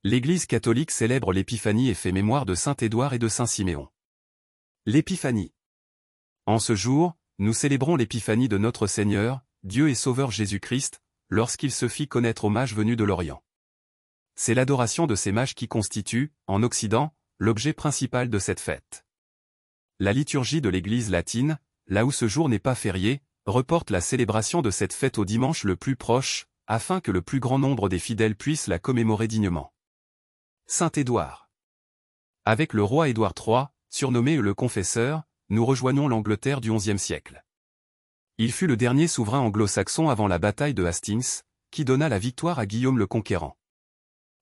L'Église catholique célèbre l'Épiphanie et fait mémoire de saint Édouard et de saint Siméon. L'Épiphanie. En ce jour, nous célébrons l'Épiphanie de notre Seigneur, Dieu et Sauveur Jésus-Christ, lorsqu'il se fit connaître aux mages venus de l'Orient. C'est l'adoration de ces mages qui constitue, en Occident, l'objet principal de cette fête. La liturgie de l'Église latine, là où ce jour n'est pas férié, reporte la célébration de cette fête au dimanche le plus proche, afin que le plus grand nombre des fidèles puissent la commémorer dignement. Saint Édouard. Avec le roi Édouard III, surnommé le Confesseur, nous rejoignons l'Angleterre du XIe siècle. Il fut le dernier souverain anglo-saxon avant la bataille de Hastings, qui donna la victoire à Guillaume le Conquérant.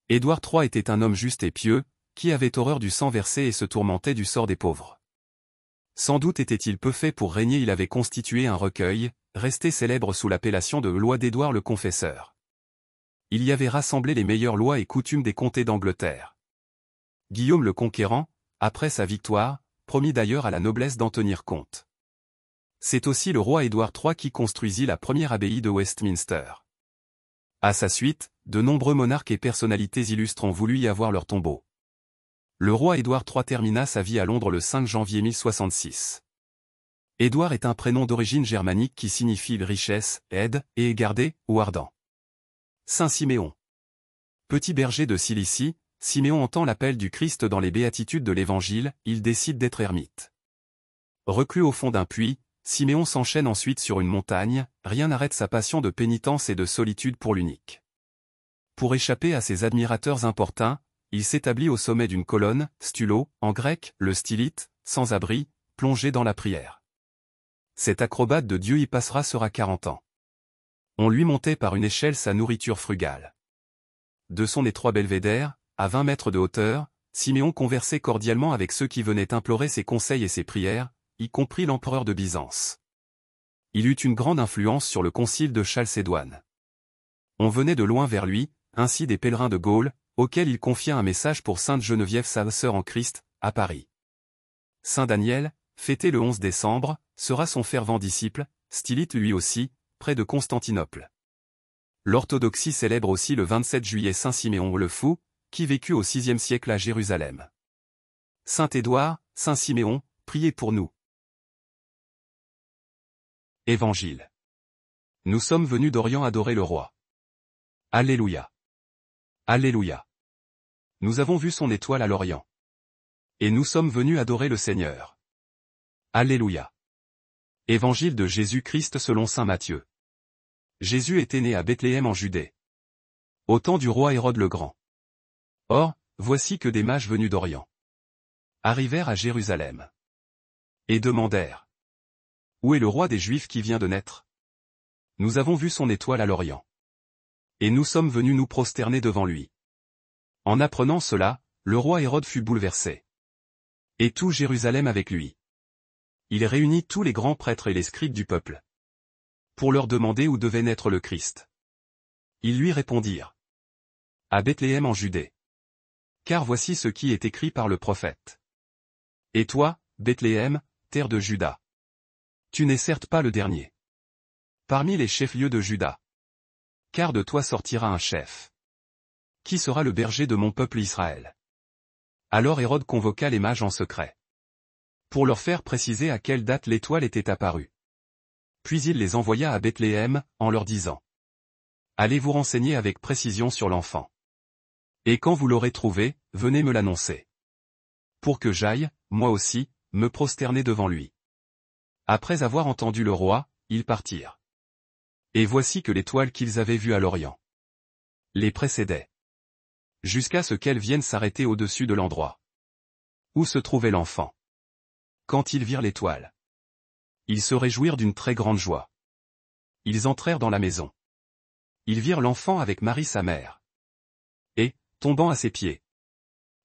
Édouard III était un homme juste et pieux, qui avait horreur du sang versé et se tourmentait du sort des pauvres. Sans doute était-il peu fait pour régner, il avait constitué un recueil, resté célèbre sous l'appellation de Loi d'Édouard le Confesseur. Il y avait rassemblé les meilleures lois et coutumes des comtés d'Angleterre. Guillaume le Conquérant, après sa victoire, promit d'ailleurs à la noblesse d'en tenir compte. C'est aussi le roi Édouard III qui construisit la première abbaye de Westminster. À sa suite, de nombreux monarques et personnalités illustres ont voulu y avoir leur tombeau. Le roi Édouard III termina sa vie à Londres le 5 janvier 1066. Édouard est un prénom d'origine germanique qui signifie richesse, aide, et garder, ou ardent. Saint Siméon. Petit berger de Cilicie, Siméon entend l'appel du Christ dans les béatitudes de l'Évangile, il décide d'être ermite. Reclus au fond d'un puits, Siméon s'enchaîne ensuite sur une montagne, rien n'arrête sa passion de pénitence et de solitude pour l'unique. Pour échapper à ses admirateurs importuns, il s'établit au sommet d'une colonne, stulo, en grec, le stylite, sans abri, plongé dans la prière. Cet acrobate de Dieu y passera sera 40 ans. On lui montait par une échelle sa nourriture frugale. De son étroit belvédère, à 20 mètres de hauteur, Siméon conversait cordialement avec ceux qui venaient implorer ses conseils et ses prières, y compris l'empereur de Byzance. Il eut une grande influence sur le concile de Chalcédoine. On venait de loin vers lui, ainsi des pèlerins de Gaule, auxquels il confia un message pour sainte Geneviève sa sœur en Christ, à Paris. Saint Daniel, fêté le 11 décembre, sera son fervent disciple, stylite lui aussi, près de Constantinople. L'orthodoxie célèbre aussi le 27 juillet Saint Siméon le Fou, qui vécut au VIe siècle à Jérusalem. Saint Édouard, Saint Siméon, priez pour nous. Évangile. Nous sommes venus d'Orient adorer le roi. Alléluia. Alléluia. Nous avons vu son étoile à l'Orient. Et nous sommes venus adorer le Seigneur. Alléluia. Évangile de Jésus-Christ selon saint Matthieu. Jésus était né à Bethléem en Judée. Au temps du roi Hérode le Grand. Or, voici que des mages venus d'Orient arrivèrent à Jérusalem. Et demandèrent: Où est le roi des Juifs qui vient de naître? Nous avons vu son étoile à l'Orient. Et nous sommes venus nous prosterner devant lui. En apprenant cela, le roi Hérode fut bouleversé. Et tout Jérusalem avec lui. Il réunit tous les grands prêtres et les scribes du peuple, pour leur demander où devait naître le Christ. Ils lui répondirent: À Bethléem en Judée. Car voici ce qui est écrit par le prophète. Et toi, Bethléem, terre de Juda, tu n'es certes pas le dernier parmi les chefs-lieux de Juda. Car de toi sortira un chef, qui sera le berger de mon peuple Israël. Alors Hérode convoqua les mages en secret, pour leur faire préciser à quelle date l'étoile était apparue. Puis il les envoya à Bethléem, en leur disant: Allez vous renseigner avec précision sur l'enfant. Et quand vous l'aurez trouvé, venez me l'annoncer. Pour que j'aille, moi aussi, me prosterner devant lui. Après avoir entendu le roi, ils partirent. Et voici que l'étoile qu'ils avaient vue à l'Orient les précédait, jusqu'à ce qu'elle vienne s'arrêter au-dessus de l'endroit où se trouvait l'enfant. Quand ils virent l'étoile, ils se réjouirent d'une très grande joie. Ils entrèrent dans la maison. Ils virent l'enfant avec Marie sa mère. Et, tombant à ses pieds,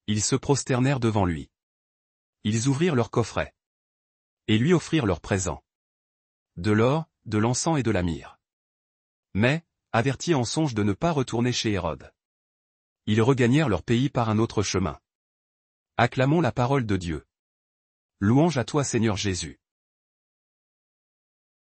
ils se prosternèrent devant lui. Ils ouvrirent leur coffret et lui offrirent leurs présents: de l'or, de l'encens et de la myrrhe. Mais, avertis en songe de ne pas retourner chez Hérode, ils regagnèrent leur pays par un autre chemin. Acclamons la parole de Dieu. Louange à toi Seigneur Jésus.